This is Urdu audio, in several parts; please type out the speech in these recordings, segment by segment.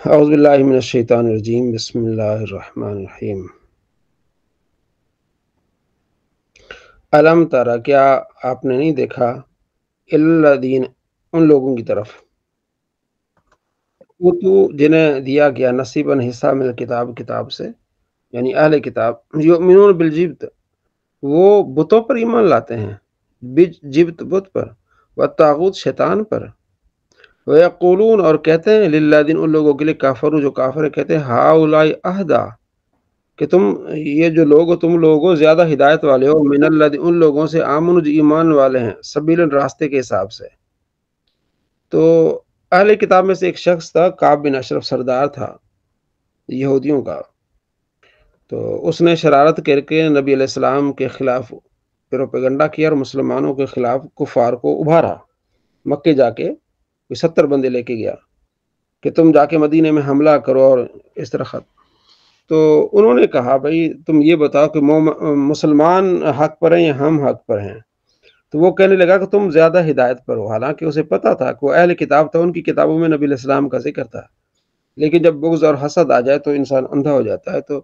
اعوذ باللہ من الشیطان الرجیم، بسم اللہ الرحمن الرحیم۔ الم ترى، کیا آپ نے نہیں دیکھا، الذین، ان لوگوں کی طرف، اوتو، جنہیں دیا گیا، نصیباً، حصہ، من الکتاب، کتاب سے، یعنی اہل کتاب، یؤمنون بالجبت، وہ بتوں پر ایمان لاتے ہیں، جبت بت پر، والطاغوت، شیطان پر، ویقولون، اور کہتے ہیں، للذین، ان لوگوں کے لیے، کافروا، جو کافر ہیں، کہتے ہیں، ہؤلاء اہدی، کہ تم، یہ جو لوگ ہو، تم لوگ ہو زیادہ ہدایت والے ہو، من الذین، ان لوگوں سے، آمنوا، جو ایمان والے ہیں، سبیلا، راستے کے حساب سے۔ تو اہل کتاب میں سے ایک شخص تھا، کعب بن اشرف، سردار تھا یہودیوں کا۔ تو اس نے شرارت کر کے نبی علیہ السلام کے خلاف پروپیگنڈا کیا اور مسلمانوں کے خلاف کفار کو ابھارا۔ مکے جا کے 70 بندے لے کے گیا کہ تم جا کے مدینے میں حملہ کرو، اور اس طرح تو انہوں نے کہا، بھائی تم یہ بتاؤ کہ مسلمان حق پر ہیں یا ہم حق پر ہیں؟ تو وہ کہنے لگا کہ تم زیادہ ہدایت پر ہو، حالانکہ اسے پتا تھا کہ وہ اہل کتاب تھا، ان کی کتابوں میں نبی علیہ السلام کا ذکر تھا، لیکن جب بغض اور حسد آ جائے تو انسان اندھا ہو جاتا ہے۔ تو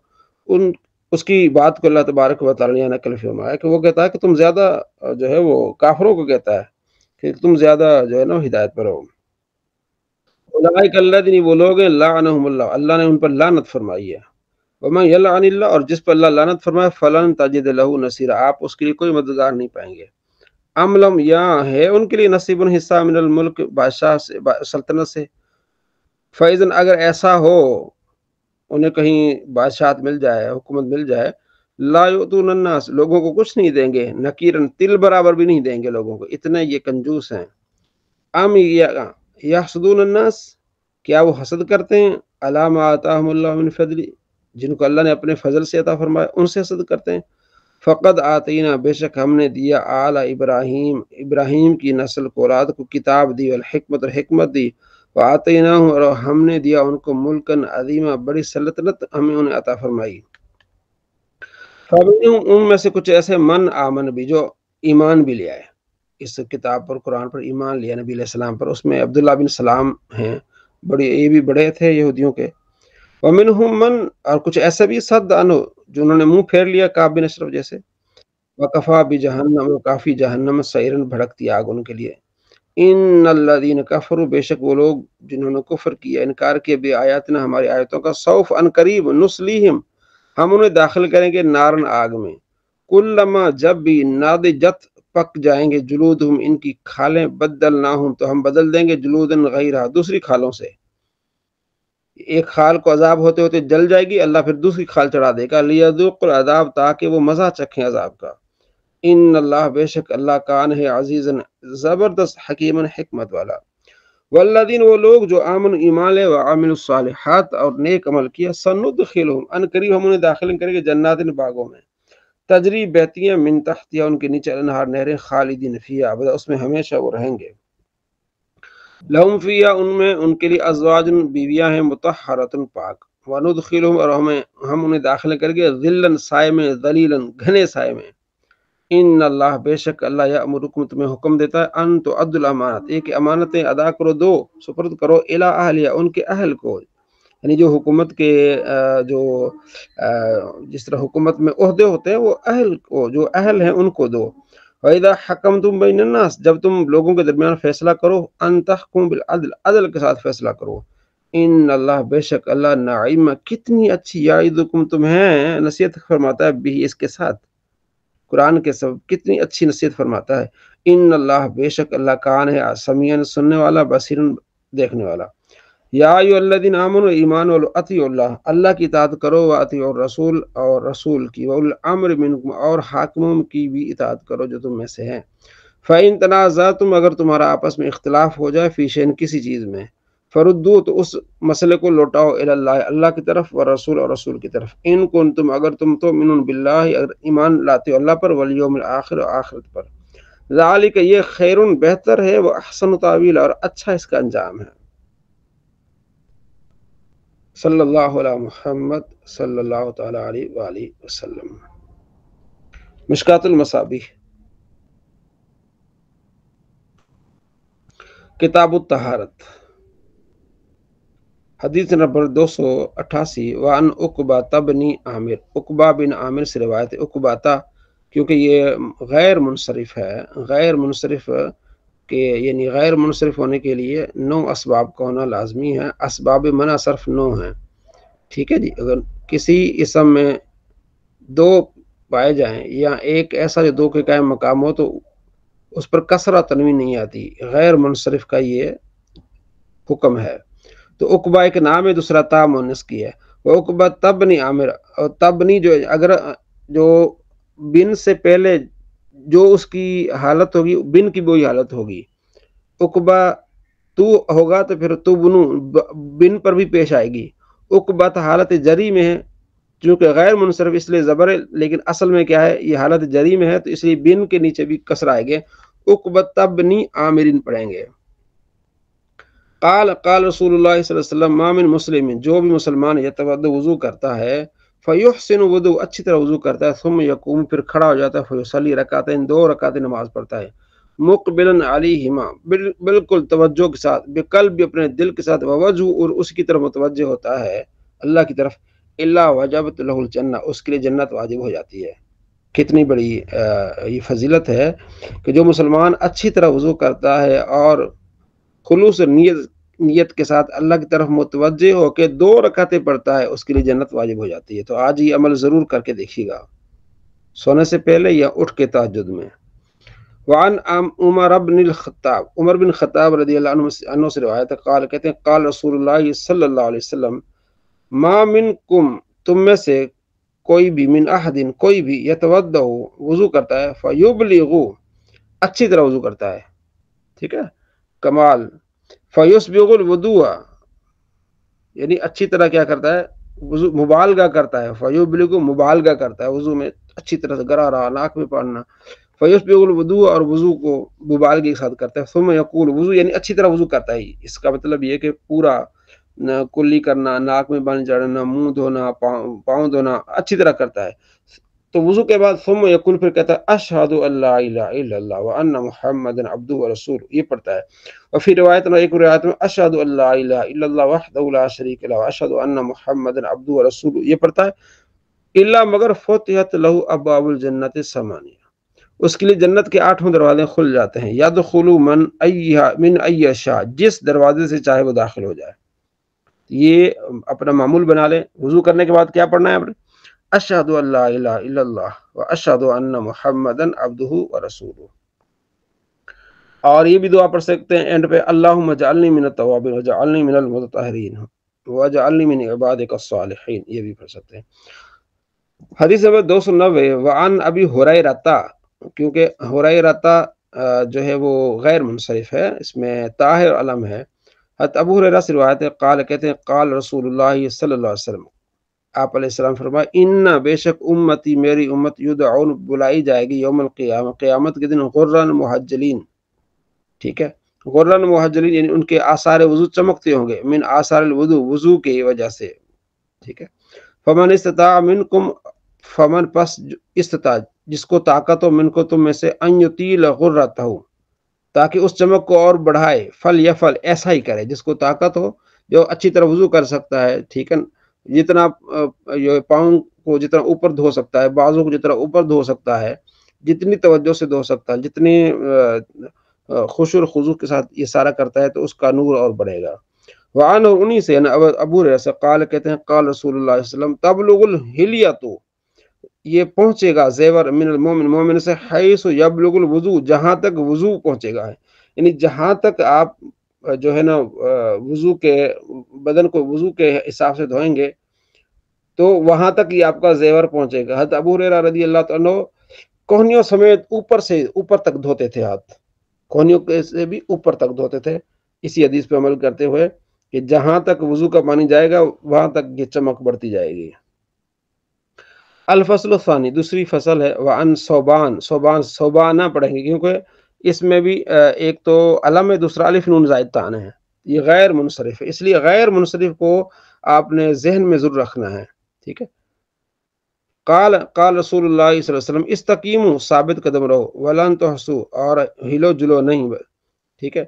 اس کی بات کو اللہ تبارک و تعالی نے نقل فرمایا کہ وہ کہتا ہے کہ تم زیادہ جو ہے، وہ کافروں کو کہتا ہے کہ تم زیادہ جو ہے نا ہدایت پر ہو۔ اولئک الذین، وہ لوگ ہیں، لعنہم اللہ، اللہ نے ان پر لعنت فرمائی ہے، ومن یلعن اللہ، اور جس پر اللہ لعنت فرمائے، فلن تجد لہ نصیرا، آپ اس کے لیے کوئی مددگار نہیں پائیں گے۔ ام لم، یا ہے ان کے لیے، نصیب، حصہ، من الملک، بادشاہ سے، سلطنت سے، فاذن، اگر ایسا ہو، انہیں کہیں بادشاہت مل جائے، حکومت مل جائے، لا یؤتون الناس، لوگوں کو کچھ نہیں دیں گے، نکیرن، تل برابر بھی نہیں دیں گے لوگوں کو، اتنے یہ کنجوس ہیں۔ ام یحسدون الناس، کیا وہ حسد کرتے ہیں، علی ما آتاہم اللہ من فضل، جن کو اللہ نے اپنے فضل سے عطا فرمایا، ان سے حسد کرتے ہیں۔ فقد آتینا، بے شک ہم نے دیا، آل ابراہیم، ابراہیم کی نسل کو، اولاد کو، کتاب دی، والحکمت، اور حکمت دی، وآتیناہم، اور ہم نے دیا ان کو، ملکن عظیما، بڑی سلطنت ہمیں انہیں عطا فرمائی۔ فمنہم، ان میں سے کچھ ایسے، من آمن بھی، جو ایمان بھی لے آئے، اس کتاب پر، قرآن پر ایمان لیا، نبی علیہ السلام پر۔ اس میں عبداللہ بن سلام ہیں، یہ بھی بڑے تھے یہودیوں کے۔ ومنہم من، اور کچھ ایسے بھی، صد عنہ، جو انہوں نے منہ پھیر لیا، کعب بن اشرف جیسے۔ وکفا بجہنم، کافی جہنم، سعیرن، بھڑکتی آگ ان کے لیے۔ ان الذین کفروا، بے شک وہ لوگ جنہوں نے کفر کیا، انکار کیا، بے آیاتنا، ہماری آیتوں کا، سوف، ان قریب، نسلیہم، ہم انہیں داخل کریں گے، نارن، آگ میں، کلما، جب بھی، ناضجت، پک جائیں گے، جلودہم، ان کی کھالیں، بدلناہم، تو ہم بدل دیں گے، جلودن غیرہا، دوسری کھالوں سے۔ ایک کھال کو عذاب ہوتے ہوتے جل جائے گی، اللہ پھر دوسری کھال چڑھا دے گا، لیذوق العذاب، تاکہ وہ مزہ چکھیں عذاب کا۔ ان اللہ، بے شک اللہ، کان ہے، عزیزن، زبردست، حکیمن، حکمت والا۔ والذین، وہ لوگ جو آمن، ایمان لے، وعاملوا الصالحات، اور نیک عمل کیا، سندخلہم، ان قریب ہم انہیں داخل کریں گے، جنات، باغوں میں، تجری، بہتی ہیں، من تحتہا، ان کے نیچے، انہار، نہریں، خالدین فیہا ابدا، اس میں ہمیشہ وہ رہیں گے۔ لہم فیہا، ان میں ان کے لیے، ازواج، بیویاں ہیں، مطہرۃ، پاک، وندخلہم، اور ہم انہیں داخل کریں گے، ظلن، سائے میں، ظلیلا، گھنے سائے میں۔ ان اللہ، بے شک اللہ، یأمرکم، تمہیں حکم دیتا ہے، ان تؤدوا الامانات، ایک امانتیں ادا کرو، دو، سپرد کرو، الی اہلیہا، ان کے اہل کو، یعنی جو حکومت کے جو جس طرح حکومت میں عہدے ہوتے ہیں، وہ اہل کو، جو اہل ہیں ان کو دو۔ وَإِذَا حَكَمْتُمْ بَيْنَ النَّاسِ، جب تم لوگوں کے درمیان فیصلہ کرو، ان تحکموا بالعدل، عدل کے ساتھ فیصلہ کرو۔ ان اللہ، بے شک اللہ، نعیم، کتنی اچھی، یعظکم، تمہیں نصیحت فرماتا ہے، بھی، اس کے ساتھ، قرآن کے سبب کتنی اچھی نصیحت فرماتا ہے۔ ان اللہ، بے شک اللہ، کان ہے، سمیعاً، سننے والا، بصیراً، دیکھنے والا۔ یا ایھا الذین آمنوا، ایمان والو، اطیعوا اللہ، اللہ کی اطاعت کرو، واطیعوا الرسول، اور رسول کی، واولی الامر منکم، اور حاکموں کی بھی اطاعت کرو جو تم میں سے ہیں۔ فإن تنازعتم، اگر تمہارا آپس میں اختلاف ہو جائے، فی شیء، کسی چیز میں، فردو، تو اس مسئلے کو لوٹاؤ، الی اللہ، اللہ کی طرف، والرسول، اور رسول کی طرف، ان کنتم، اگر تم تؤمنون باللہ، اگر ایمان لاتے ہو اللہ پر، والیوم الآخر، آخرت پر، ذالک، یہ، خیر، بہتر ہے، وہ احسن تاویل، اور اچھا اس کا انجام ہے۔ صلی اللہ علی محمد، صلی اللہ تعالی علیہ وآلہ وسلم۔ مشکات المصابیح، کتاب الطہارت۔ حدیث نمبر 288 وعن عقبہ بن عامر، عقبہ بن عامر سے روایت ہے۔ عقبہ کیونکہ یہ غیر منصرف ہے، غیر منصرف کہ یعنی غیر منصرف ہونے کے لیے 9 اسباب کا ہونا لازمی ہے، اسباب منع صرف 9 ہیں، ٹھیک ہے جی۔ اگر کسی اسم میں 2 پائے جائیں یا ایک ایسا جو 2 کے قائم مقام ہو تو اس پر کسرہ تنوین نہیں آتی، غیر منصرف کا یہ حکم ہے۔ تو عقبہ ایک نام ہے، دوسرا تا مؤنث کی ہے۔ وہ عقبہ تبنی عامر، اور تبنی جو اگر جو بن سے پہلے جو اس کی حالت ہوگی بن کی وہی حالت ہوگی، عقبہ تو ہوگا تو پھر تو بنو بن پر بھی پیش آئے گی۔ عقبہ حالت جری میں ہے، چونکہ غیر منصرف اس لیے زبر ہے، لیکن اصل میں کیا ہے، یہ حالت جری میں ہے تو اس لیے بن کے نیچے بھی کسر آئے گے، عقبہ تبنی عامرین پڑھیں گے۔ قال رسول اللہ صلی اللہ علیہ وسلم ما من مسلم، جو بھی مسلمان یتوضا وضو کرتا ہے، فیحسن وضو اچھی طرح وضو کرتا ہے، ثم یقوم پھر کھڑا ہو جاتا ہے، فیصلی رکعتین 2 رکعتیں نماز پڑھتا ہے، مقبلا علیہما بالکل توجہ کے ساتھ، بقلب اپنے دل کے ساتھ، ووجہ اور اس کی طرف متوجہ ہوتا ہے اللہ کی طرف، الا وجبت له الجنہ اس کے لیے جنت واجب ہو جاتی ہے۔ کتنی بڑی یہ فضیلت ہے کہ جو مسلمان اچھی طرح وضو کرتا ہے اور خلوص نیت کے ساتھ اللہ کی طرف متوجہ ہو کے 2 رکعتیں پڑھتا ہے، اس کے لیے جنت واجب ہو جاتی ہے۔ تو آج یہ عمل ضرور کر کے دیکھیے گا، سونے سے پہلے یا اٹھ کے تہجد میں۔ وعن عمر بن خطاب رضی اللہ عنہ سے روایت ہے، قال کہتے ہیں قال رسول اللہ صلی اللہ علیہ وسلم ما منکم تم میں سے کوئی بھی، من احد کوئی بھی، یتوضا وضو کرتا ہے، فیبلغ اچھی طرح وضو کرتا ہے، ٹھیک ہے، کمال، فیسبغ الوضوء یعنی اچھی طرح کیا کرتا ہے، وضو مبالغہ کرتا ہے، فیبلغ مبالغہ کرتا ہے وضو میں، اچھی طرح سے گرارا ناک میں پڑھنا، فیسبغ الوضوء اور وضو کو مبالغے کے ساتھ کرتا ہے، ثم یقول وضو یعنی اچھی طرح وضو کرتا ہے، اس کا مطلب یہ کہ پورا کلی کرنا، ناک میں پانی چڑھنا، منہ دھونا، پاؤں دھونا، اچھی طرح کرتا ہے۔ تو وضو کے بعد ثم یقول پھر کہتا ہے اشہد ان لا الہ الا اللہ وان محمد عبدہ ورسولہ، یہ پڑھتا ہے۔ اور پھر ایک روایت میں اشہد ان لا الہ الا اللہ وحدہ لا شریک لہ واشہد ان محمد عبدہ ورسولہ، یہ پڑھتا ہے۔ الا مگر فتحت لہ ابواب الجنت ثمانیہ، اس کے لیے جنت کے 8 دروازے کھل جاتے ہیں، یدخل من ای شاء، جس دروازے سے چاہے وہ داخل ہو جائے۔ یہ اپنا معمول بنا لیں، وضو کرنے کے بعد کیا پڑھنا ہے، اشہد ان لا الہ الا اللہ واشہد ان محمدا عبدہ ورسولہ۔ اور یہ بھی دعا پڑھ سکتے ہیں اینڈ پہ، اللہم اجعلنی من التوابین واجعلنی من المتطہرین واجعلنی من عبادک الصالحین، یہ بھی پڑھ سکتے ہیں۔ حدیث نمبر 290 وعن ابی ہریرہ، کیونکہ ہریرہ جو ہے وہ غیر منصرف ہے، اس میں طاہر علم ہے۔ حضرت ابو ہریرہ سے روایت ہے، قال کہتے ہیں قال رسول اللہ صلی اللہ علیہ وسلم، آپ علیہ السلام فرمایا ان بے شک امتی میری امت یدعون بلائی جائے گی یوم القیامہ قیامت کے دن غرن محجلین، ٹھیک ہے، غرن محجلین یعنی ان کے آثار وضو چمکتے ہوں گے، من آثار الوضو وضو کی وجہ سے، ٹھیک ہے۔ فمن استطاع منکم، فمن پس استطاع جس کو طاقت ہو، من کو تم میں سے، ان یطیل غرتہ تاکہ اس چمک کو اور بڑھائے، فل یفل ایسا ہی کرے، جس کو طاقت ہو جو اچھی طرح وضو کر سکتا ہے، ٹھیک ہے، جتنا پاؤں کو جتنا اوپر دھو سکتا ہے، بازو کو جتنا اوپر دھو سکتا ہے، جتنی توجہ سے دھو سکتا ہے، جتنی خشوع و خضوع کے ساتھ یہ سارا کرتا ہے تو اس کا نور اور بڑھے گا۔ وعن اور انہی سے ابو ہریرہ سے قال کہتے ہیں قال رسول اللہ صلی اللہ علیہ وسلم تبلغ الحلیۃ، یہ پہنچے گا زیور من المومن، مومن سے، حیث یبلغ الوضو جہاں تک وضو پہنچے گا، یعنی جہاں تک آپ جو ہے نا وضو کے بدن کو وضو کے حساب سے دھوئیں گے تو وہاں تک یہ آپ کا زیور پہنچے گا۔ حضرت ابو ہریرہ رضی اللہ عنہ کوہنیوں سمیت اوپر سے اوپر تک دھوتے تھے، ہاتھ کوہنیوں سے بھی اوپر تک دھوتے تھے، اسی حدیث پہ عمل کرتے ہوئے کہ جہاں تک وضو کا پانی جائے گا وہاں تک یہ چمک بڑھتی جائے گی۔ الفصل الثانی، دوسری فصل ہے، وعن صوبان، صوبانہ پڑھیں گے کیونکہ اس میں بھی ایک تو علم ہے، دوسرا الف نون زائد تان ہے، یہ غیر منصرف ہے، اس لیے غیر منصرف کو آپ نے ذہن میں ضرور رکھنا ہے، ٹھیک ہے۔ قال رسول اللہ صلی اللہ علیہ وسلم استقیموا، ثابت قدم رہو، ولن تحسوا، اور ہلو جلو نہیں، ٹھیک ہے۔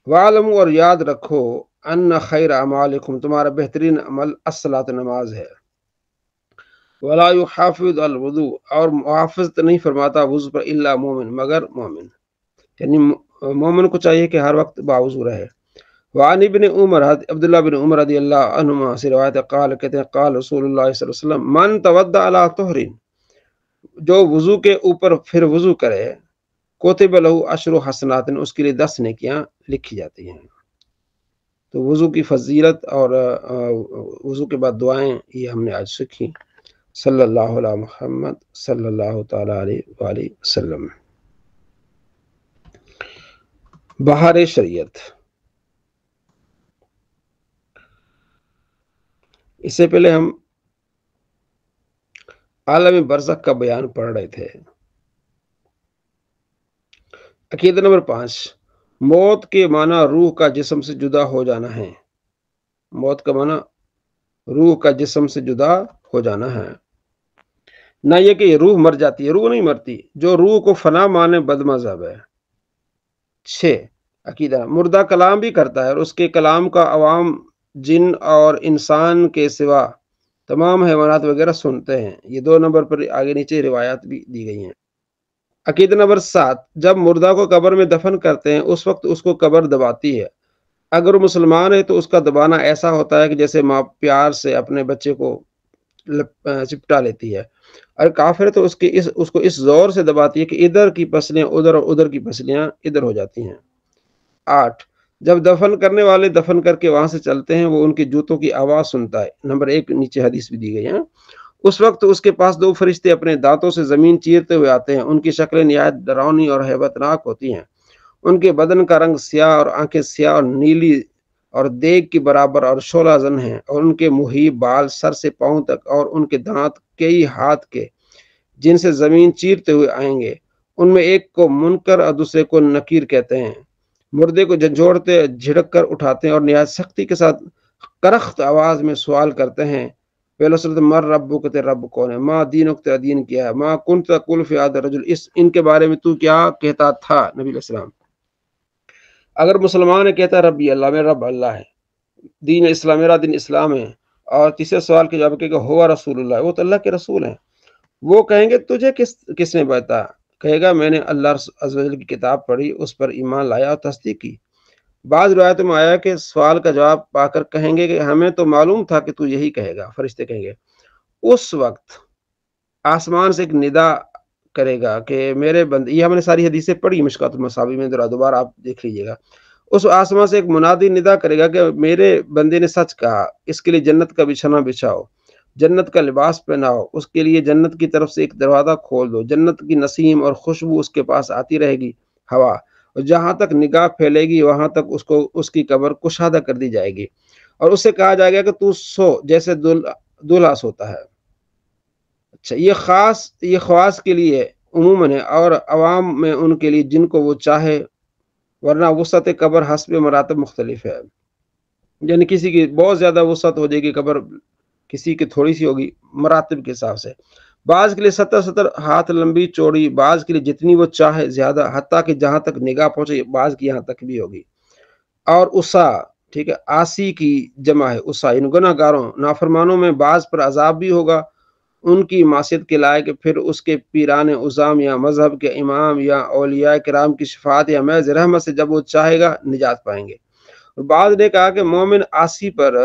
وعلموا، اور یاد رکھو، ان خیر اعمالکم، تمہارا بہترین عمل الصلاۃ، نماز ہے، ولا یحافظ الوضو، اور محافظت نہیں فرماتا وضو پر، الا مومن، مگر مومن، یعنی مومن کو چاہیے کہ ہر وقت باوضو رہے۔ وعن ابن عمر، عبداللہ بن عمر رضی اللہ عنہما سے روایت، قال کہتے ہیں قال رسول اللہ صلی اللہ علیہ وسلم من تودع علی طہر، جو وضو کے اوپر پھر وضو کرے، کوتب لہ عشر حسنات، اس کے لیے 10 نیکیاں لکھی جاتی ہیں۔ تو وضو کی فضیلت اور وضو کے بعد دعائیں یہ ہم نے آج سیکھی۔ صلی اللہ علیہ محمد صلی اللہ تعالی علیہ وآلہ وسلم۔ بہار شریعت، اس سے پہلے ہم عالم برزخ کا بیان پڑھ رہے تھے۔ عقیدہ نمبر 5، موت کے معنی روح کا جسم سے جدا ہو جانا ہے۔ موت کا معنی روح کا جسم سے جدا ہو جانا ہے، نہ یہ کہ یہ روح مر جاتی ہے، روح نہیں مرتی، جو روح کو فنا مانے بد مذہب ہے۔ 6، عقیدہ مردہ کلام بھی کرتا ہے اور اس کے کلام کا عوام جن اور انسان کے سوا تمام حیوانات وغیرہ سنتے ہیں۔ یہ 2 نمبر پر آگے نیچے روایات بھی دی گئی ہیں۔ عقیدہ نمبر 7، جب مردہ کو قبر میں دفن کرتے ہیں اس وقت اس کو قبر دباتی ہے۔ اگر وہ مسلمان ہے تو اس کا دبانا ایسا ہوتا ہے کہ جیسے ماں پیار سے اپنے بچے کو چپٹا لیتی ہے، اور کافر ہے تو اس کو اس زور سے دباتی ہے کہ ادھر کی پسلیاں ادھر اور ادھر کی پسلیاں ادھر ہو جاتی ہیں۔ 8، جب دفن کرنے والے دفن کر کے وہاں سے چلتے ہیں وہ ان کے جوتوں کی آواز سنتا ہے۔ نمبر 1 نیچے حدیث بھی دی گئی ہے۔ اس وقت اس کے پاس 2 فرشتے اپنے دانتوں سے زمین چیرتے ہوئے آتے ہیں، ان کی شکلیں نہایت ڈراؤنی اور ہیبت ناک ہوتی ہیں، ان کے بدن کا رنگ سیاہ اور آنکھیں سیاہ اور نیلی اور دیگ کی برابر اور شعلہ زن ہیں، اور ان کے محیب بال سر سے پاؤں تک، اور ان کے دانت کئی ہاتھ کے جن سے زمین چیرتے ہوئے آئیں گے، ان میں ایک کو منکر اور دوسرے کو نکیر کہتے ہیں۔ مردے کو جھنجھوڑتے جھڑک کر اٹھاتے ہیں اور نہایت سختی کے ساتھ کرخت آواز میں سوال کرتے ہیں۔ پہلے صورت مر ربو کہتے رب کون ہے، ماں دینک تیرا دین کیا ہے، ماں کنت تقول فی هذا الرجل، ان کے بارے میں تو کیا کہتا تھا نبی علیہ السلام۔ اگر مسلمان ہے کہتا ہے ربی اللہ، میرا رب اللہ ہے، دین اسلام، میرا دین اسلام ہے، اور تیسرے سوال کے جواب کہ ہوا رسول اللہ، وہ تو اللہ کے رسول ہیں۔ وہ کہیں گے تجھے کس نے بتایا؟ کہے گا میں نے اللہ عز و جل کی کتاب پڑھی، اس پر ایمان لایا اور تصدیق کی۔ بعض روایتوں میں آیا کہ سوال کا جواب پا کر کہیں گے کہ ہمیں تو معلوم تھا کہ تو یہی کہے گا۔ فرشتے کہیں گے اس وقت آسمان سے ایک ندا کرے گا کہ میرے بندے، یہ ہم نے ساری حدیثیں پڑھی مشکات المصابیح میں، دوبارہ آپ دیکھ لیجیے گا۔ اس آسمان سے ایک منادی ندا کرے گا کہ میرے بندے نے سچ کہا، اس کے لیے جنت کا بچھنا بچھاؤ، جنت کا لباس پہناؤ، اس کے لیے جنت کی طرف سے ایک دروازہ کھول دو، جنت کی نسیم اور خوشبو اس کے پاس آتی رہے گی، ہوا، اور جہاں تک نگاہ پھیلے گی وہاں تک اس کی قبر کشادہ کر دی جائے گی، اور اس سے کہا جائے گا کہ تو سو جیسے دلہا سوتا ہے۔ اچھا، یہ خواص کے لیے عموماً ہے، اور عوام میں ان کے لیے جن کو وہ چاہے، ورنہ وسعت قبر حسب مراتب مختلف ہے، یعنی کسی کی بہت زیادہ وسعت ہو جائے گی قبر، کسی کی تھوڑی سی ہوگی، مراتب کے حساب سے۔ بعض کے لیے 70 ہاتھ لمبی چوڑی، بعض کے لیے جتنی وہ چاہے زیادہ، حتیٰ کہ جہاں تک نگاہ پہنچے بعض کی یہاں تک بھی ہوگی۔ اور اسا، ٹھیک ہے، آسی کی جمع ہے اسا، ان گناہ گاروں نافرمانوں میں بعض پر عذاب بھی ہوگا، ان کی معصیت کے لائق، پھر اس کے پیران عظام یا مذہب کے امام یا اولیاء کرام کی شفاعت یا محض رحمت سے جب وہ چاہے گا نجات پائیں گے۔ اور بعض نے کہا کہ مومن آسی پر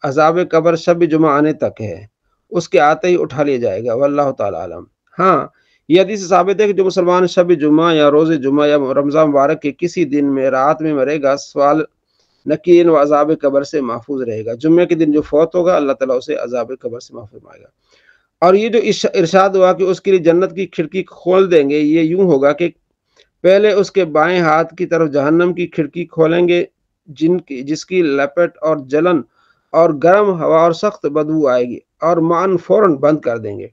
عذاب قبر شب جمعہ آنے تک ہے، اس کے آتے ہی اٹھا لیا جائے گا، واللہ تعالی عالم۔ ہاں، یہ حدیث ثابت ہے کہ جو مسلمان شب جمعہ یا روز جمعہ یا رمضان مبارک کے کسی دن میں رات میں مرے گا، سوال نکیر و عذاب قبر سے محفوظ رہے گا۔ جمعے کے دن جو فوت ہوگا اللہ تعالیٰ اسے عذاب قبر سے محفوظ فرمائے گا۔ اور یہ جو ارشاد ہوا کہ اس کے لیے جنت کی کھڑکی کھول دیں گے، یہ یوں ہوگا کہ پہلے اس کے بائیں ہاتھ کی طرف جہنم کی کھڑکی کھولیں گے، جس کی لپٹ اور جلن اور گرم ہوا اور سخت بدبو آئے گی، اور مان فوراً بند کر دیں گے۔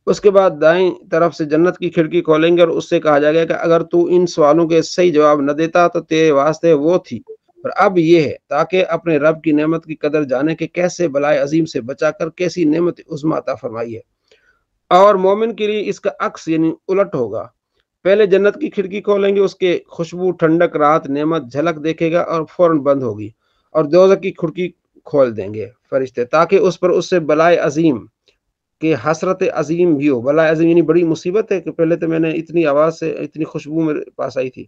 اس کے بعد دائیں طرف سے جنت کی کھڑکی کھولیں گے اور اس سے کہا جائے گا کہ اگر تو ان سوالوں کے صحیح جواب نہ دیتا تو تیرے واسطے وہ تھی، اور اب یہ ہے، تاکہ اپنے رب کی نعمت کی قدر جانے کہ کیسے بلائے عظیم سے بچا کر کیسی نعمت عظمی عطا فرمائی ہے۔ اور مومن کے لیے اس کا عکس یعنی الٹ ہوگا، پہلے جنت کی کھڑکی کھولیں گے، اس کے خوشبو، ٹھنڈک، راحت، نعمت، جھلک دیکھے گا اور فوراً بند ہوگی، اور دوزخ کی کھڑکی کھول دیں گے فرشتے، تاکہ اس پر اس سے بلائے عظیم کہ حسرت عظیم بھی ہو۔ بلائے عظیم یعنی بڑی مصیبت ہے کہ پہلے تو میں نے اتنی آواز سے اتنی خوشبو میرے پاس آئی تھی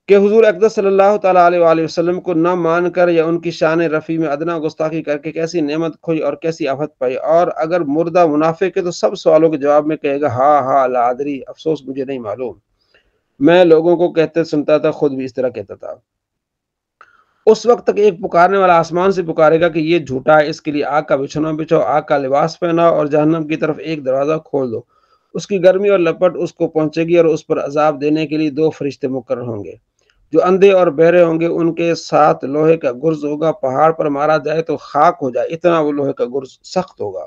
کہ حضور اقدس صلی اللہ تعالیٰ علیہ وآلہ وسلم کو نہ مان کر یا ان کی شان رفیع میں ادنا گستاخی کر کے کیسی نعمت کھوئی اور کیسی آفت پائی۔ اور اگر مردہ منافق ہے تو سب سوالوں کے جواب میں کہے گا ہاں ہاں لا ادری، افسوس مجھے نہیں معلوم، میں لوگوں کو کہتے سنتا تھا، خود بھی اس طرح کہتا تھا۔ اس وقت تک ایک پکارنے والا آسمان سے پکارے گا کہ یہ جھوٹا ہے، اس کے لیے آگ کا بچھونا بچھو، آگ کا لباس پہنا اور جہنم کی طرف ایک دروازہ کھول دو۔ اس کی گرمی اور لپٹ اس کو پہنچے گی اور اس پر عذاب دینے کے لیے 2 فرشتے مقرر ہوں گے جو اندھے اور بہرے ہوں گے۔ ان کے ساتھ لوہے کا گرز ہوگا، پہاڑ پر مارا جائے تو خاک ہو جائے، اتنا وہ لوہے کا گرز سخت ہوگا۔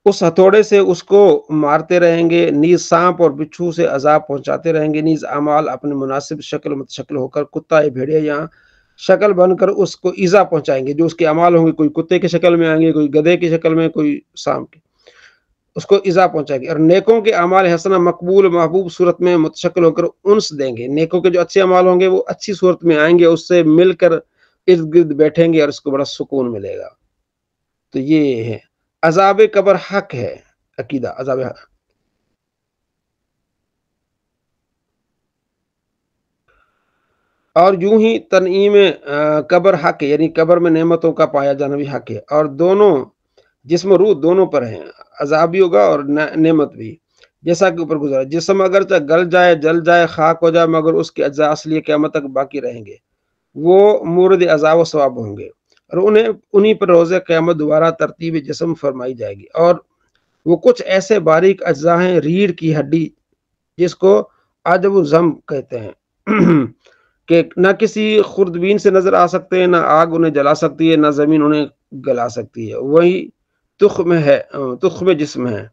اس ہتھوڑے سے اس کو مارتے رہیں گے، نیز سانپ اور بچھو سے عذاب پہنچاتے رہیں گے، نیز اعمال اپنے مناسب شکل متشکل ہو کر کتا یا بھیڑیا یا شکل بن کر اس کو ایذا پہنچائیں گے۔ جو اس کے اعمال ہوں گے، کوئی کتے کی شکل میں آئیں گے، کوئی گدھے کی شکل میں، کوئی سانپ کی، اس کو ایذا پہنچائے گی۔ اور نیکوں کے اعمال حسنہ مقبول محبوب صورت میں متشکل ہو کر انس دیں گے۔ نیکوں کے جو اچھے اعمال ہوں گے وہ اچھی صورت میں آئیں گے، اس سے مل کر ارد گرد بیٹھیں گے اور اس کو بڑا سکون ملے گا۔ تو یہ ہے عذاب قبر حق ہے، عقیدہ عذاب حق۔ اور یوں ہی تنعیم قبر حق ہے، یعنی قبر میں نعمتوں کا پایا جانا بھی حق ہے، اور دونوں جسم و روح دونوں پر ہیں، عذاب بھی ہوگا اور نعمت بھی، جیسا کہ اوپر گزرا۔ جسم اگرچہ گل جائے جل جائے خاک ہو جائے مگر اس کے اجزاء اصلی قیامت تک باقی رہیں گے، وہ مورد عذاب و ثواب ہوں گے، اور انہیں پر روز قیامت دوبارہ ترتیب جسم فرمائی جائے گی۔ اور وہ کچھ ایسے باریک اجزاء ہیں، ریڑھ کی ہڈی جس کو عجب و ضم کہتے ہیں کہ نہ کسی خوردبین سے نظر آ سکتے ہیں، نہ آگ انہیں جلا سکتی ہے، نہ زمین انہیں گلا سکتی ہے، وہی تخم جسم ہے۔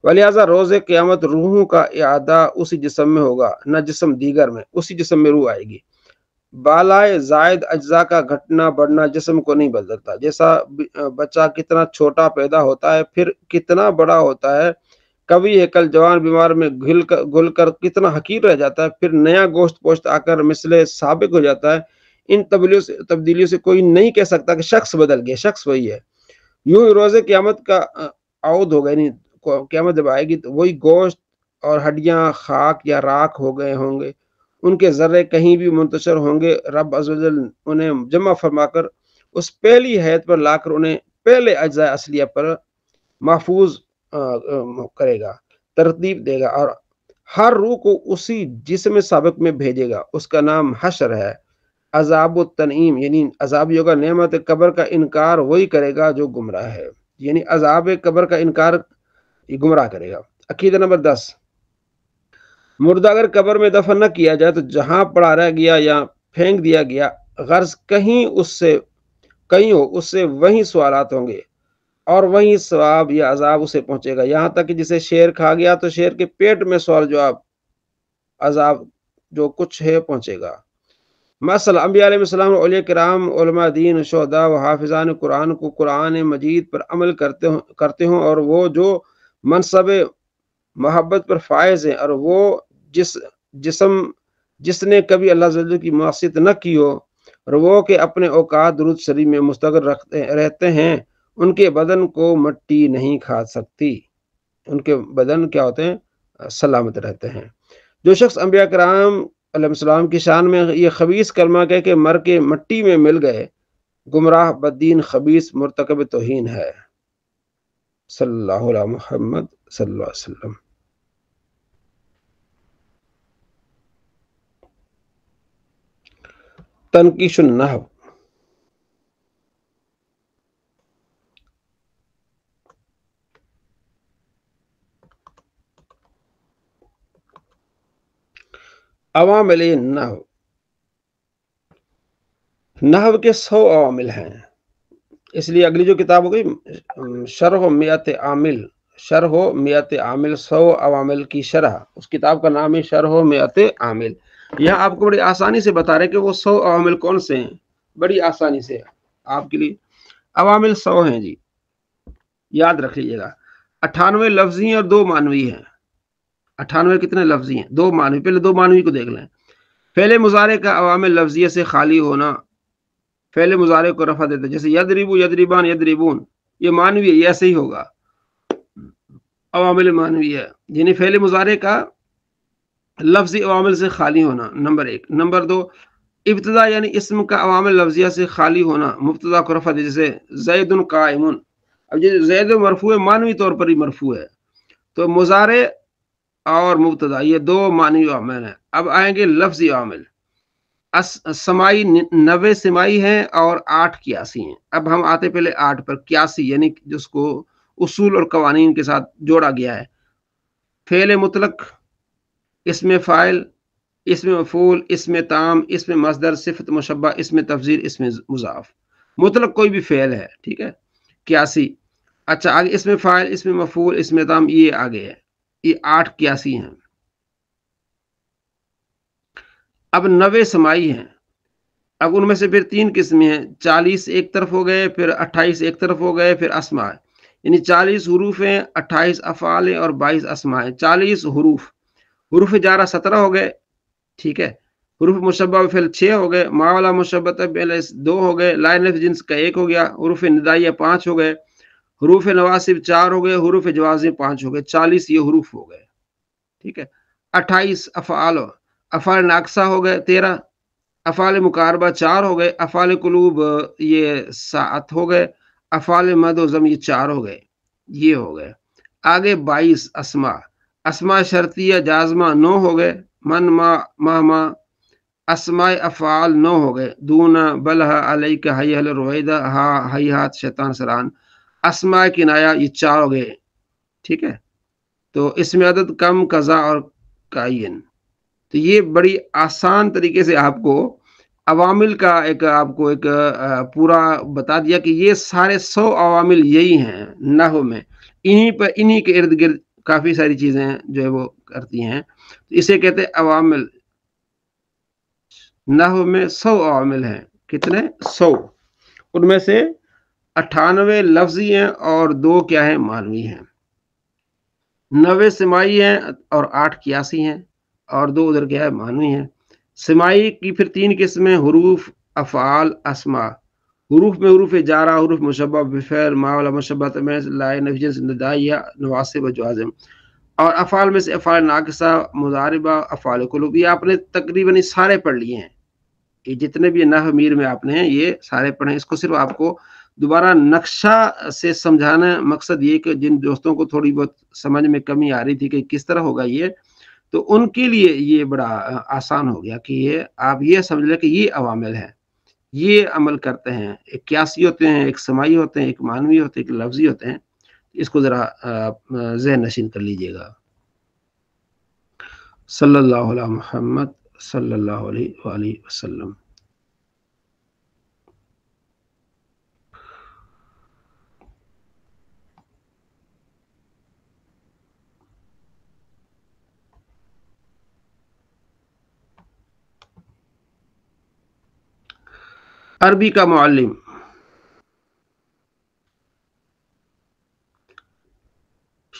ولہذا روز قیامت روحوں کا اعادہ اسی جسم میں ہوگا، نہ جسم دیگر میں، اسی جسم میں روح آئے گی۔ بالائے زائد اجزاء کا گھٹنا بڑھنا جسم کو نہیں بدلتا، جیسا بچہ کتنا چھوٹا پیدا ہوتا ہے پھر کتنا بڑا ہوتا ہے، کبھی ہیکل جوان بیمار میں گھل کر کتنا حقیر رہ جاتا ہے، پھر نیا گوشت پوشت آ کر مثل سابق ہو جاتا ہے۔ ان تبدیلیوں سے کوئی نہیں کہہ سکتا کہ شخص بدل گیا، شخص وہی ہے۔ یوں ہی روز قیامت کا عود ہوگا، یعنی قیامت جب آئے گی تو وہی گوشت اور ہڈیاں خاک یا راکھ ہو گئے ہوں گے، ان کے ذرے کہیں بھی منتشر ہوں گے۔ رب عز و جل انہیں جمع فرما کر اس پہلی حیت پر لا کر انہیں پہلے اجزاء اصلیہ پر محفوظ کرے گا، ترتیب دے گا، اور ہر روح کو اسی جسم سابق میں بھیجے گا۔ اس کا نام حشر ہے۔ عذاب التنعیم یعنی عذاب ہوگا، نعمت قبر کا انکار وہی کرے گا جو گمراہ ہے، یعنی عذاب قبر کا انکار گمراہ کرے گا۔ عقیدہ نمبر 10، مردہ اگر قبر میں دفن نہ کیا جائے تو جہاں پڑا رہ گیا یا پھینک دیا گیا، غرض کہیں ہو، اس سے وہی سوالات ہوں گے اور وہی ثواب یا عذاب اسے پہنچے گا، یہاں تک کہ جسے شیر کھا گیا تو شیر کے پیٹ میں سوال جواب عذاب جو کچھ ہے پہنچے گا۔ مثلا انبیاء علیہ السلام، اولیاء کرام، علماء دین، شہداء و حافظان قرآن کو قرآن مجید پر عمل کرتے ہوں اور وہ جو منصب محبت پر فائز ہیں، اور وہ جس نے کبھی اللہ عز و جل کی معصیت نہ کی ہو، اور وہ کہ اپنے اوقات درود شریف میں مستغر رہتے ہیں، ان کے بدن کو مٹی نہیں کھا سکتی، ان کے بدن کیا ہوتے ہیں؟ سلامت رہتے ہیں۔ جو شخص انبیاء کرام علیہ السلام کی شان میں یہ خبیث کلمہ کہہ کے مر کے مٹی میں مل گئے، گمراہ بدین خبیث مرتکب توہین ہے۔ صلی اللہ علیہ محمد صلی اللہ علیہ وسلم۔ تنقیش النحو، عوامل نحو۔ نحو کے 100 عوامل ہیں، اس لیے اگلی جو کتاب ہو گئی شرح مئت عامل، شرح مئت عامل، 100 عوامل کی شرح، اس کتاب کا نام ہے شرح مئت عامل۔ یہاں آپ کو بڑی آسانی سے بتا رہے کہ وہ 100 عوامل کون سے ہیں، بڑی آسانی سے آپ کے لیے۔ عوامل 100 ہیں جی، یاد رکھ لیجیے گا۔ 98 لفظی اور 2 معنوی ہیں۔ 98 کتنے لفظی ہیں؟ 2 معنوی۔ پہلے 2 معنوی کو دیکھ لیں۔ فعل مضارع کا عوامل لفظیہ سے خالی ہونا فعل مضارع کو رفع دیتے، جیسے یضربو یضربان یضربون، یہ مانوی ہے، یہ ایسے ہی ہوگا، عوامل مانوی ہے، یعنی فعل مضارع کا لفظی عوامل سے خالی ہونا، نمبر 1۔ نمبر 2، ابتدا یعنی اسم کا عوامل لفظیہ سے خالی ہونا، مبتدا کو رفع دے، جیسے زید قائم۔ اب یہ زید مرفوع ہے، مانوی طور پر ہی مرفوع ہے، تو مضارع اور مبتدا یہ دو مانوی عوامل ہیں۔ اب آئیں گے لفظی عوامل، سمائی 90 سمائی ہیں اور 8 قیاسی ہیں۔ اب ہم آتے پہلے 8 پر، قیاسی یعنی جس کو اصول اور قوانین کے ساتھ جوڑا گیا ہے۔ فعل مطلق، اسم فاعل، اسم مفعول، اسم تام، اسم مصدر، صفت مشبہ، اسم تفضیل، اسم مضاف۔ مطلق کوئی بھی فعل ہے، ٹھیک ہے، قیاسی۔ اچھا آگے اسم فاعل، اسم مفعول، اسم تام، یہ آگے ہے، یہ 8 قیاسی ہیں۔ اب 90 سمائی ہیں، اب ان میں سے پھر 3 قسمیں ہیں، 40 ایک طرف ہو گئے، پھر 28 ایک طرف ہو گئے، پھر اسماء، یعنی 40 حروف ہیں، 28 افعال ہیں اور 22 اسماء ہیں۔ 40 حروف جارہ 17 ہو گئے، ٹھیک ہے، حروف مشبہ فعل 6 ہو گئے، ما والا مشبہ فعل 2 ہو گئے، لا نفی جنس کا 1 ہو گیا، حروف ندائیہ 5 ہو گئے، حروف نواصب 4 ہو گئے، حروف جوازم 5 ہو گئے، 40 یہ حروف ہو گئے، ٹھیک ہے۔ 28 افعال ناقصہ ہو گئے 13، افعال مقاربہ 4 ہو گئے، افعال قلوب یہ 7 ہو گئے، افعال مد و ضم یہ 4 ہو گئے، یہ ہو گئے۔ آگے 22 اسماء شرطیہ جازمہ 9 ہو گئے، من ما اسماء افعال 9 ہو گئے، دون بلہ علیک حی حل رویدہ ہا حی ہات شیطان سران، اسماء کنایا یہ 4 ہو گئے، ٹھیک ہے۔ تو اس میں عدد کم، قضا اور قائن۔ تو یہ بڑی آسان طریقے سے آپ کو عوامل کا آپ کو ایک پورا بتا دیا کہ یہ سارے 100 عوامل یہی ہیں نحو میں، انہی کے ارد گرد کافی ساری چیزیں جو ہے وہ کرتی ہیں، اسے کہتے ہیں عوامل۔ نحو میں 100 عوامل ہیں، کتنے؟ 100، ان میں سے 98 لفظی ہیں اور 2 کیا ہیں؟ معنوی ہیں۔ 90 سمائی ہیں اور 8 قیاسی ہیں اور 2 ادھر کیا ہے؟ معنوی ہیں۔ سمائی کی پھر 3 قسمیں، حروف، افعال، اسماء۔ حروف میں حروف جارہ، حروف مشبہ بفعل، ما والا مشبہ تمیز، لائے نفی جنس ندائیہ، نواصب و جوازم۔ اور افعال میں سے افعال ناقصہ، مضاربہ، افعال قلوب، یہ آپ نے تقریباً سارے پڑھ لیے ہیں، یہ جتنے بھی نحو میر میں آپ نے یہ سارے پڑھے ہیں۔ اس کو صرف آپ کو دوبارہ نقشہ سے سمجھانا، مقصد یہ کہ جن دوستوں کو تھوڑی بہت سمجھ میں کمی آ رہی تھی کہ کس طرح ہوگا یہ، تو ان کے لیے یہ بڑا آسان ہو گیا کہ یہ آپ یہ سمجھ لیں کہ یہ عوامل ہیں، یہ عمل کرتے ہیں، ایک قیاسی ہوتے ہیں، ایک سمائی ہوتے ہیں، ایک معنوی ہوتے ہیں، ایک لفظی ہوتے ہیں۔ اس کو ذرا ذہن نشین کر لیجئے گا۔ صلی اللہ علیہ محمد صلی اللہ علیہ وآلہ وسلم۔ عربی کا معلم،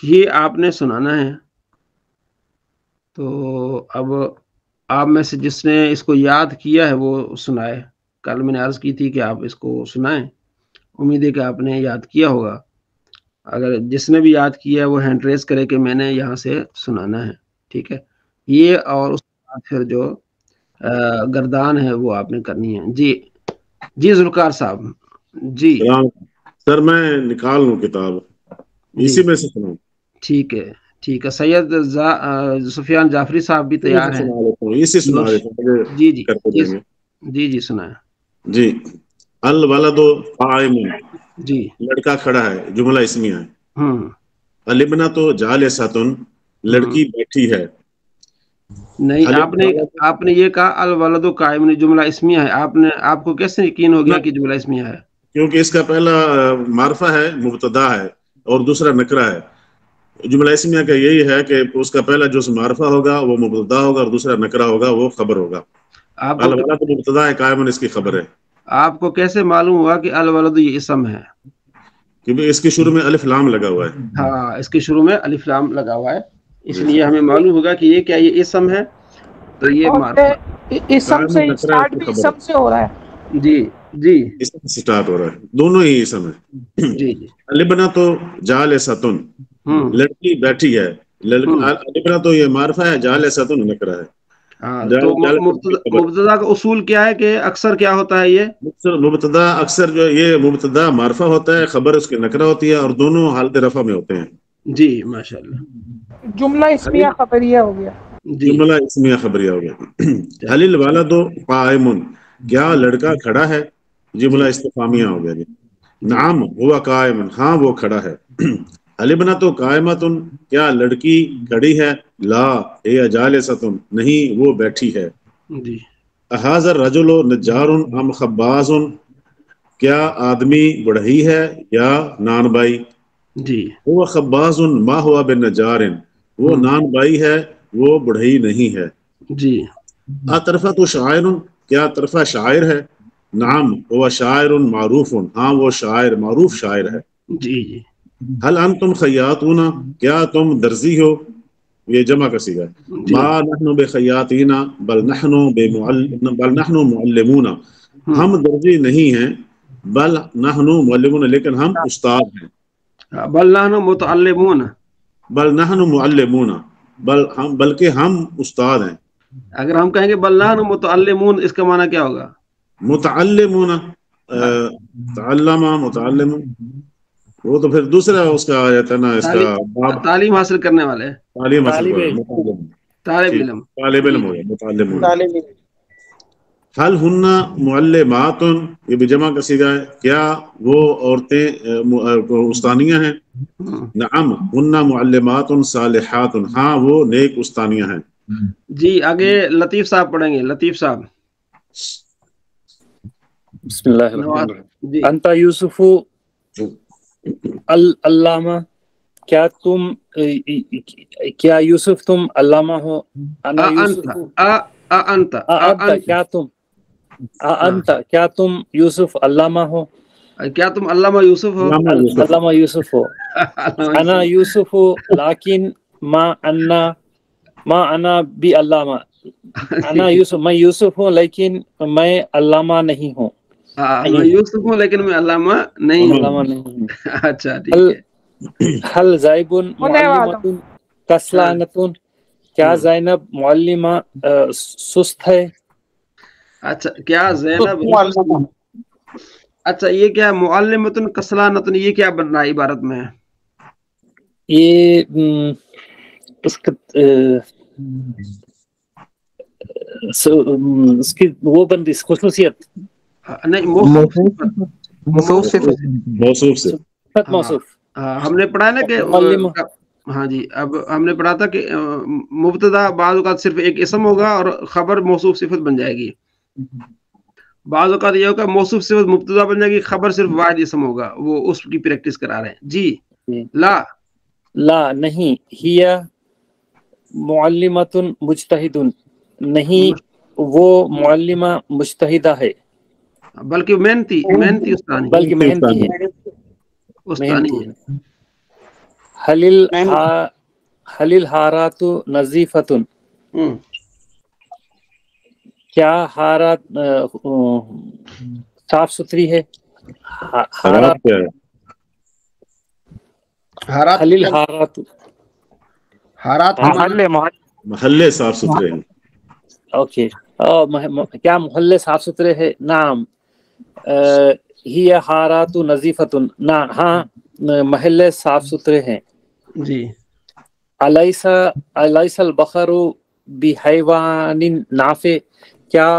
یہ آپ نے سنانا ہے، تو اب آپ میں سے جس نے اس کو یاد کیا ہے وہ سنائے۔ کل میں نے عرض کی تھی کہ آپ اس کو سنائیں، امید ہے کہ آپ نے یاد کیا ہوگا۔ اگر جس نے بھی یاد کیا ہے وہ ہینڈ ریز کرے کہ میں نے یہاں سے سنانا ہے، ٹھیک ہے۔ یہ اور اس کے بعد پھر جو گردان ہے وہ آپ نے کرنی ہے۔ جی ذوالفقار صاحب۔ جی سر میں نکال لوں کتاب، اسی میں سے سناؤں؟ ٹھیک ہے ٹھیک ہے۔ سید سفیان جعفری صاحب بھی تیار ہیں، اسی سنا لیتا ہوں۔ جی جی سنائیں۔ جی الولد قائم، جی لڑکا کھڑا ہے، جملہ اسمیہ ہے۔ الابنۃ جالسۃ، لڑکی بیٹھی ہے۔ نہیں، آپ نے یہ کہا الولد قائم، جملہ اسمیہ ہے، آپ کو کیسے یقین ہو گیا کہ جملہ اسمیہ ہے؟ کیونکہ اس کا پہلا معرفہ ہے، مبتدا ہے، اور دوسرا نکرہ ہے۔ جملہ اسمیہ کا یہی ہے کہ اس کا پہلا جو معرفہ ہوگا وہ مبتدا ہوگا اور دوسرا نکرہ ہوگا وہ خبر ہوگا۔ الولد مبتدا ہے، قائم اس کی خبر ہے۔ آپ کو کیسے معلوم ہوا کہ الولد یہ اسم ہے؟ کیونکہ اس کے شروع میں الف لام لگا ہوا ہے۔ ہاں، اس کے شروع میں الف لام لگا ہوا ہے، اس لیے ہمیں معلوم ہوگا کہ یہ اسم ہے، تو یہ اسم سے اسٹارٹ بھی اسم سے ہو رہا ہے۔ جی جی اسم سے سٹارٹ ہو رہا ہے، دونوں ہی اسم ہے. جی جی البنا تو جالستن، لڑکی بیٹھی ہے. البنا تو یہ معرفہ ہے، جالستن نکرہ ہے. ہاں تو مبتدا کا اصول کیا ہے کہ اکثر کیا ہوتا ہے؟ یہ مبتدا اکثر جو یہ مبتدا معرفہ ہوتا ہے، خبر اس کی نکرہ ہوتی ہے، اور دونوں حالت رفع میں ہوتے ہیں. جی ماشاء اللہ. جملہ اسمیہ خبریہ ہو گیا. جملہ اسمیہ خبریہ ہو گیا. حل الولد قائم، کیا لڑکا کھڑا ہے؟ جملہ استفہامیہ ہو گیا. نعم ہوا قائم، ہاں وہ کھڑا ہے. البنۃ قائمۃ، کیا لڑکی کھڑی ہے؟ لا ہی جالسۃ، نہیں وہ بیٹھی ہے. جی احاذ الرجل نجار ام خباز، کیا آدمی بڑھئی ہے یا نان بائی؟ جی وہ خباز ما ہوا بنجار، وہ نان بائی ہے، وہ بڑھئی نہیں ہے. جی اطرفۃ شاعر، کیا طرفہ شاعر ہے؟ نعم هو شاعر معروف، ہاں وہ شاعر معروف شاعر ہے. جی جی هل انتم خیاطون، کیا تم درزی ہو؟ یہ جمع کا صیغہ ہے. جی ما نحن بخیاطین بل نحن معلمون، ہم درزی نہیں ہیں، بل نحن معلمون، لیکن ہم استاد ہیں. بل نحن متعلمون، بل نحن معلمون، بلکہ ہم استاد ہیں. اگر ہم کہیں گے بل نحن متعلمون، اس کا معنی کیا ہوگا؟ متعلمون، تعلم متعلم، وہ تو پھر دوسرا اس کا آ جاتا ہے نا، اس کا تعلیم حاصل کرنے والے، تعلیم حاصل کرنا، طالب علم، طالب علم ہو گیا متعلم. حل ہن معلمات، یہ بھی جمع کا صیغہ ہے، کیا وہ عورتیں استانیہ ہیں؟ نعم ہن معلمات صالحات، ہاں وہ نیک استانیہ ہیں. جی آگے لطیف صاحب پڑھیں گے. لطیف صاحب. بسم اللہ الرحمن الرحیم. جی انت یوسف علامہ، کیا یوسف تم علامہ ہو؟ انا یوسف، کیا تم یوسف علامہ ہو؟ کیا تم علامہ یوسف ہو؟ علامہ یوسف ہو. انا یوسف لیکن ما انا بھی علامہ. انا یوسف، میں یوسف ہوں لیکن میں علامہ نہیں ہوں. میں یوسف ہوں لیکن میں علامہ نہیں ہوں. اچھا ٹھیک ہے. حل زیب معلمۃ کسلانۃ، کیا زینب معلمہ سست ہے؟ اچھا کیا زینب، اچھا یہ کیا معلمۃ کسلانۃ، یہ کیا بن رہا ہے عبارت میں؟ یہ اس کی وہ بندی خصوصیت نہیں، موصوف. ہم نے پڑھا نا کہ ہاں جی، اب ہم نے پڑھا تھا کہ مبتدا بعض اوقات صرف ایک اسم ہوگا اور خبر موصوف صفت بن جائے گی. بعض اوقات یہ ہوگا موصوف صفت مبتدا بن جائے گی، خبر صرف واحد اسم ہوگا. وہ اس کی پریکٹس کرا رہے ہیں. جی لا نہیں، ہی معلمۃ مجتہد، نہیں وہ معلمہ مجتہدہ ہے، بلکہ محنتی استانی، بلکہ محنتی ہے. حل الحارات نظیفۃ، کیا حارات صاف ستھری ہے؟ حل الحارات، محلے صاف ستھرے ہیں. اوکے، کیا محلے صاف ستھرے ہے؟ نعم ہی حارات نظیفۃ، ہاں محلے صاف ستھرے ہیں. جی الیس البقر بحیوان نافع، کیا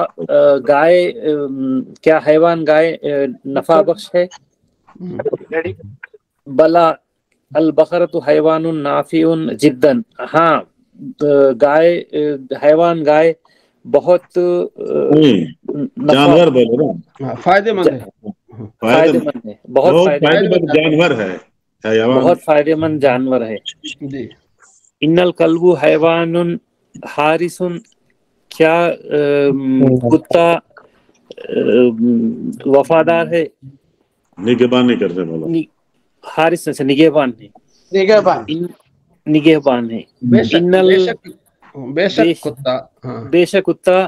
حیوان گائے نفع بخش ہے؟ بلا البقرۃ حیوان نافع جدا، ہاں حیوان گائے بہت جانور بولے نا، فائدے مند ہے، بہت فائدے مند جانور ہے، بہت فائدے مند جانور ہے. جی ان الکلب حیوان حارس، کیا کتا وفادار ہے؟ نگہبانی کرنے والا، حارس سے نگہبان ہے، نگہبان ہے. بے شک کتا بے شک کتا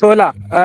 16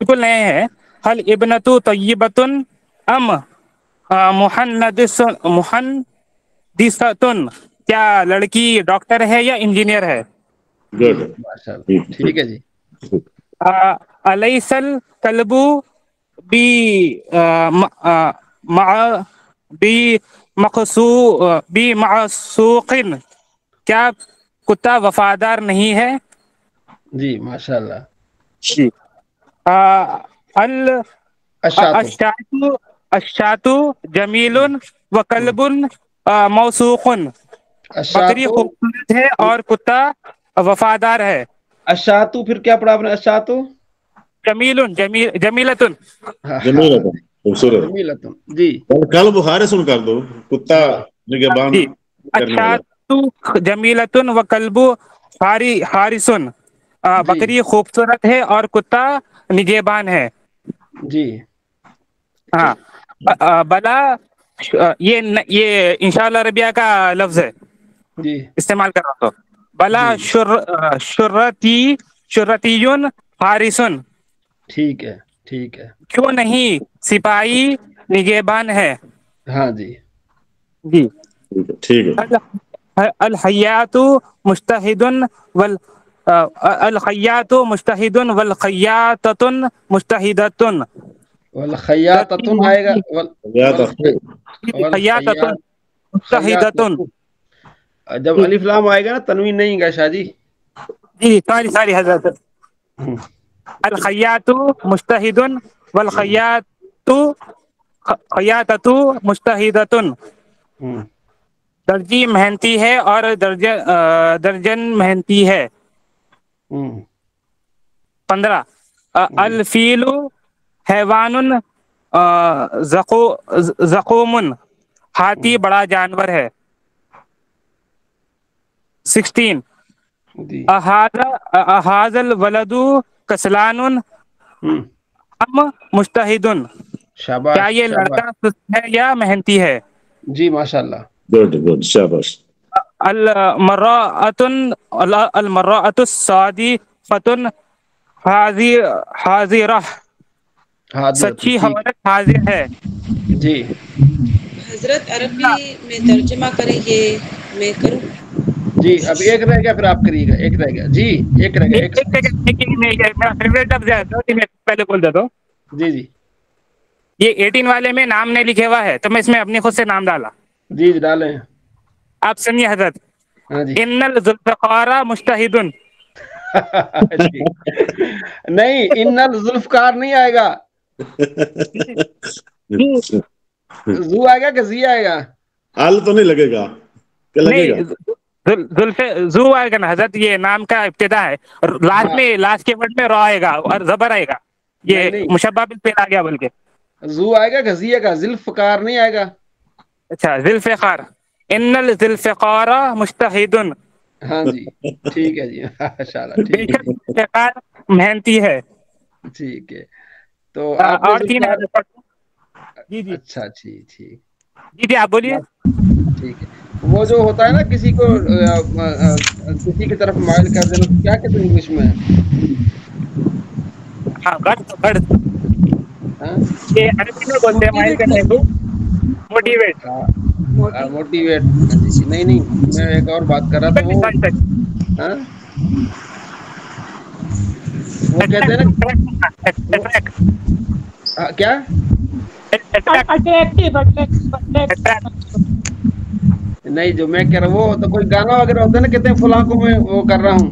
بالکل نئے ہیں. هل ابنۃ طیبۃ ام مہندسۃ، کیا لڑکی ڈاکٹر ہے یا انجینئر ہے؟ گڈ. ماشاء اللہ ٹھیک ہے جی. الیس الکلب بمعسوق، کیا کتا وفادار نہیں ہے؟ جی ماشاء اللہ. جی. الشاۃ جمیل وکلب موثوق، بکری الشاتو خوبصورت ہے اور کتا وفادار ہے. الشاتو پھر کیا پڑھا آپ نے؟ الشاتو جمیلتن. جمیل ہے، خوبصورت. جمیلتن جی. کلب حارس کر دو، کتا نگہبان جی. کرنے والا. الشاۃ جمیلتن وکلب حارسن، بکری خوبصورت ہے اور کتا نگہبان ہے. جی. ہاں. بلا یہ انشاءاللہ عربیہ کا لفظ ہے، جی استعمال کر رہا تو. بلا جی شرطیون حارسن، ٹھیک ہے ٹھیک ہے. کیوں نہیں سپاہی نگہبان ہے. ہاں جی. جی. ٹھیک ہے. الحیات مجتہد الخیات مجتہد والخیاطۃ مجتہدۃ. والخیاطتن آئے گا. خیاطۃ مجتہدۃ. جب الف لام آئے گا نا تنوین نہیں گا شاہ جی. جی ساری حضرت. الخیاط مجتہد والخیاطۃ مجتہدۃ. درجی محنتی ہے اور درجن محنتی ہے. 15. الفیل حیوان زقوم، ہاتھی بڑا جانور ہے. 16. جی احاظ الولد کسلان ام مجتہد، کیا شاباش یہ شاباش. لڑکا سست ہے یا محنتی ہے؟ جی ماشاء اللہ. گڈ گڈ، شاباش. المراۃ الصادقۃ حاضرہ، سچی ٹھیک. عورت حاضر ہے. جی حضرت عربی میں ترجمہ کریں، یہ میں کروں؟ جی. اب ایک رہ گیا، پھر آپ کریے گا. ایک رہ گیا جی. ایک رہ گیا. ایک میرا فیوریٹ لفظ ہے، پہلے بول دیتا ہوں. جی جی یہ 18 والے میں نام نہیں لکھے ہوا ہے تو میں اس میں اپنی خود سے نام ڈالا. جی جی ڈالیں. آپ سنیے حضرت. ہاں جی. ان الذوالفقار مجتہد. جی. نہیں، ان الذوالفقار نہیں آئے گا. زو آئے گا کہ زی آئے گا؟ ال تو نہیں لگے گا، کیا لگے گا؟ زو آئے گا نا حضرت، یہ نام کا ابتدا ہے. لاسٹ میں لاسٹ کے ورڈ میں را آئے گا اور زبر آئے گا. یہ نہیں مشبہ بالفعل آ گیا بلکہ. زو آئے گا کہ زی آئے گا؟ ذوالفقار نہیں آئے گا. اچھا ذوالفقار. ان الذوالفقار مجتہد. ہاں جی ٹھیک ہے جی. ماشاء اللہ بے ٹھیک ہے شک ذوالفقار محنتی ہے. ٹھیک ہے. تو آپ نے اور 3 ذوالفقار. جی جی اچھا ٹھیک. جی آپ بولیے. ٹھیک ہے. وہ جو ہوتا ہے نا کسی کو کسی کی طرف مائل کر دینا، کیا کہتے ہیں انگلش میں؟ ہاں غرض. ہاں یہ عربی میں بولتے ہیں مائل کرنے کو موٹیویٹ. موٹیویٹ. نہیں میں ایک اور بات کر رہا تھا. وہ ہاں وہ کہتے ہیں نا کیا نہیں، جو میں کہہ رہا ہوں وہ تو کوئی گانا وغیرہ ہوتا ہے نا، کہتے ہیں فلاں کو میں وہ کر رہا ہوں.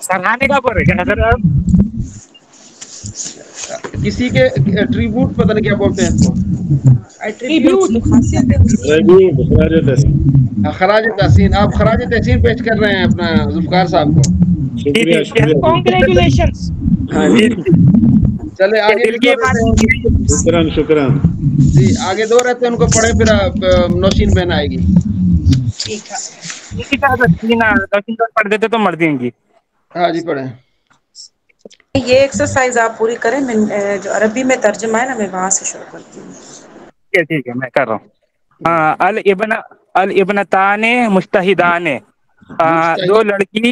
سراہنے کا بول رہے کیا حضرت آپ؟ کسی کے ٹریبیوٹ پتہ نہیں کیا بولتے ہیں اس کو. خراج تحسین. آپ خراج تحسین پیش کر رہے ہیں اپنا ذوالفقار صاحب کو. شکریہ. کانگریچولیشن. ہاں جی. چلے آگے بھی دو رہتے ہیں. شکران. جی آگے دو رہتے ہیں، ان کو پڑھے پھر نوشین بہن آئے گی. پڑھ دیتے تو مر دیں گی. ہاں جی پڑھیں. یہ ایکسرسائز آپ پوری کریں، میں جو عربی میں ترجمہ ہے نا میں وہاں سے شروع کرتی ہوں. ٹھیک ہے میں کر رہا ہوں. الابنتان مجتہدان. دو لڑکی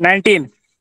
19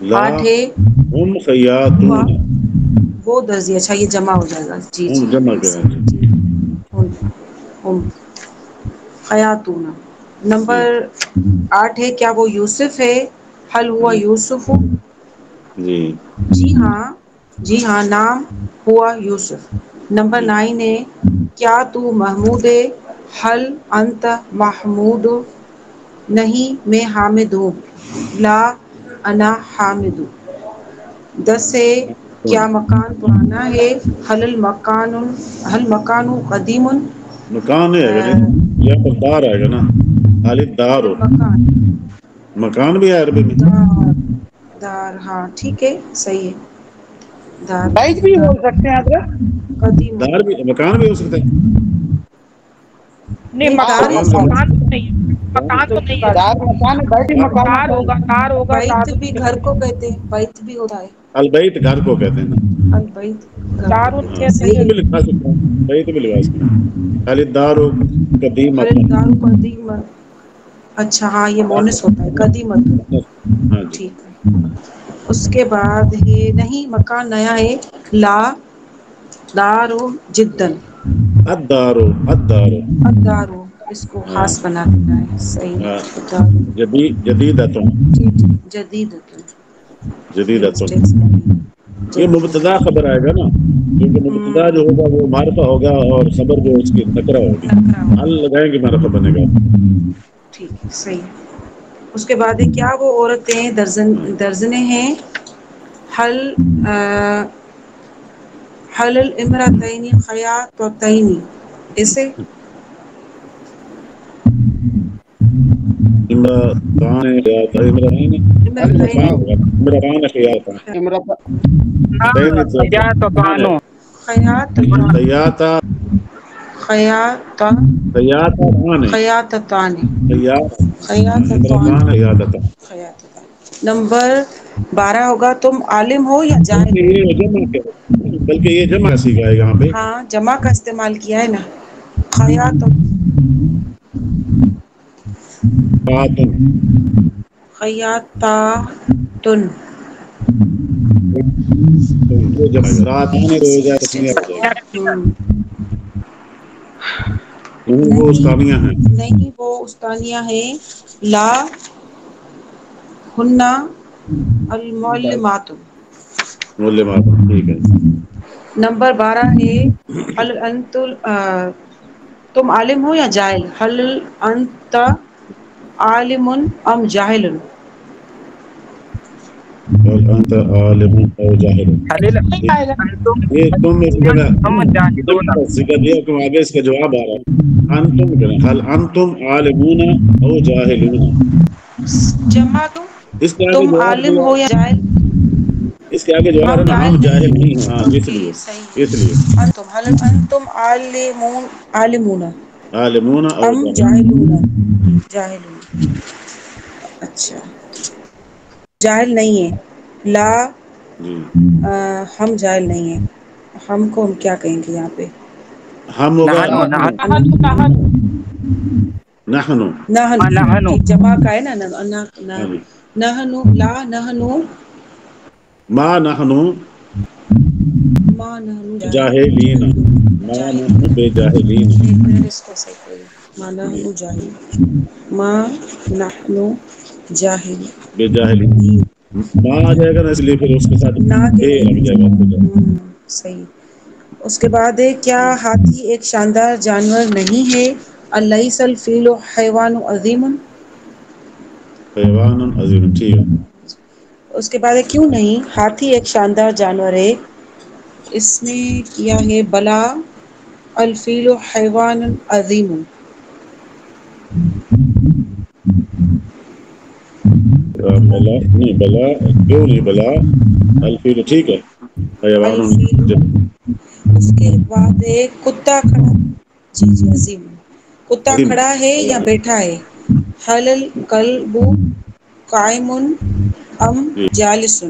لا 8 ہے ہم خیاتون، وہ درجی، اچھا یہ جمع ہو جائے گا، جی ہم جی جمع کریں جی ہم خیاتون۔ نمبر 8 ہے کیا وہ یوسف ہے؟ حل ہوا یوسف؟ جی جی ہاں نام ہوا یوسف۔ نمبر 9 ہے کیا تو محمود ہے؟ حل انت محمود؟ نہیں میں حامد ہوں، لا انا حامد۔ 10 ہے کیا مکان پرانا ہے؟ حل مکان قدیم؟ مکان ہے گا نہیں، یا پر دار آئے گا نا، خالد دار ہو، مکان بھی ہے عربی میں، دار، ہاں ٹھیک ہے صحیح ہے، دار بیت بھی بول سکتے ہیں حضرت، قدیم، دار بھی مکان بھی ہو سکتا ہے، نہیں دار مکان مکان مکان تو نہیں ہے، مکان تو نہیں ہے، دار مکان ہے، بیت مکان دار ہوگا، دار ہوگا، بیت دار بھی گھر کو کہتے ہیں، بیت بھی ہوتا ہے، البیت گھر کو کہتے ہیں نا، البیت گھر کو دار کہتے ہاں ہیں، کہتے بیت صحیح ہیں، بھی لکھا سکتا ہے، بیت بھی لکھا سکتا ہے، خالد دار ہو قدیم ہے دار قدیم، اچھا ہاں یہ مونس ہوتا ہے قدیم، ہاں جی، ٹھیک ہے۔ اس کے بعد یہ نہیں مکان نیا ہے، لا دار جدن، الدارو الدارو، الدارو اس کو ہاں خاص بنا دینا ہے، صحیح، ہاں، دارو جدیدتوں، جدید، یہ جدیدتوں، مسٹیکس یہ مبتدا خبر آئے گا نا، کیونکہ مبتدا جو ہوگا وہ معرفہ ہوگا اور خبر جو اس کی نکرہ ہوگی، ال لگائیں گے معرفہ بنے گا، ٹھیک ہے صحیح ہے۔ اس کے بعد کیا وہ عورتیں درجنے ہیں؟ حل حل الامرتین خیاطتین، اسے عمران عمران امرتین عمران خیاطہ کیا تو کانو خیاطہ خیاطہ خیاطہ خیاطتان عمران خیاطہ، نمبر 12 ہوگا تم عالم ہو یا جاہل ہو؟ بلکہ یہ جمع سیکھا ہے یہاں پہ، ہاں جمع کا استعمال کیا ہے نا، خیاط خاتون، خیاطاتن، وہ جمع ہے، راتان ہو جائے تسمیہ ہو جائے گا، وہ استانیہ ہیں، نہیں وہ استانیہ ہیں، لا ہننا المعلمات۔ معلمات، ٹھیک ہے، نمبر 12 ہے حل انت تم عالم ہو یا جاہل؟ حل انت عالم ام جاہل؟ اور انت عالم او جاہل، خلیل انتم یہ تم اس جگہ ہم جاہدون، جمع کا ذکر دیا کہ آگے اس کا جواب آ رہا ہے، انتم کہنا حل انتم عالمون او جاہلون، جمع تو اس کے آگے تم جواب عالم دیا، ہو یا جاہل؟ اس کے آگے جواب ہے نا ہم جاہل نہیں ہیں، ہاں اس جی لیے، اس لیے صحیح، انتم حل انتم عالمون عالمون او ام جاہلون، جاہلون، اچھا جاہل نہیں ہے، لا جی ہم جاہل نہیں ہیں، ہم کو ہم کیا کہیں گے یہاں پہ؟ ہم ہوگا نحنو نحنو، نحنو، نحنو، ٹھیک جمع کا ہے نا، ہاں جی، نحنو، لا نحنو، ما نحنو ما نحنو جاہلین، ما نحنو بے جاہلین، ایک منٹ اس کو صحیح کریے، ما نحنو جاہلین، ما نحنو جاہلین، بے جاہلین، ما آ جائے گا نا اس لیے پھر اس کے ساتھ نہ کے بے لگ جائے گا، صحیح۔ اس کے بعد ہے کیا ہاتھی ایک شاندار جانور نہیں ہے؟ الیس الفیل حیوان عظیم؟ حیوان عظیم، ٹھیک ہے، اس کے بعد ہے کیوں نہیں، ہاتھی ایک شاندار جانور ہے، اس نے کیا ہے بلا الفیل حیوان عظیم، بلا نہیں، بلا کیوں نہیں، بلا الفیل، ٹھیک ہے، حیوان الفیل۔ اس کے بعد ہے کتا کھڑا، جی جی عظیم، کتا عظیم، کھڑا ہے یا بیٹھا ہے؟ حل الکلب قائم ام جی جالس؟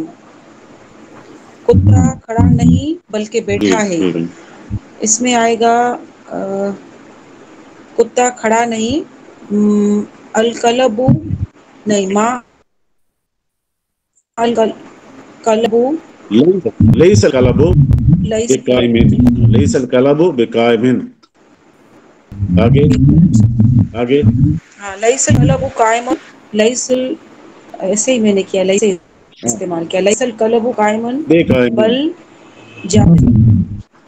کتا کھڑا نہیں بلکہ جی بیٹھا ہے، ٹھیک ہے، اس میں آئے گا کتا کھڑا نہیں، الکلب نہیں، ماں القلبو ليس القلب ليس بقائم ليس القلب بقائم آگے ہاں ليس القلب قائم ليس ایسے ہی میں نے کیا ليس استعمال کیا ليس القلب قائم بل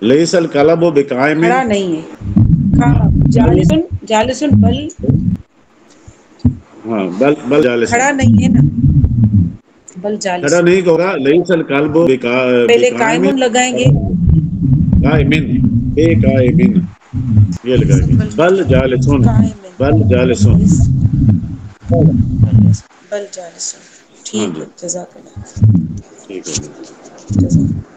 ليس القلب بقائم کھڑا نہیں ہے جالس بل ہاں بل جالس کھڑا نہیں ہے نا بل جالس کھڑا نہیں ہوگا ليس القلب پہلے قائم لگائیں گے قائم بے قائم یہ لگائیں گے بل جالسون بل جالسون بل جالسون ٹھیک ہے جزاک اللہ ٹھیک ہے جزاک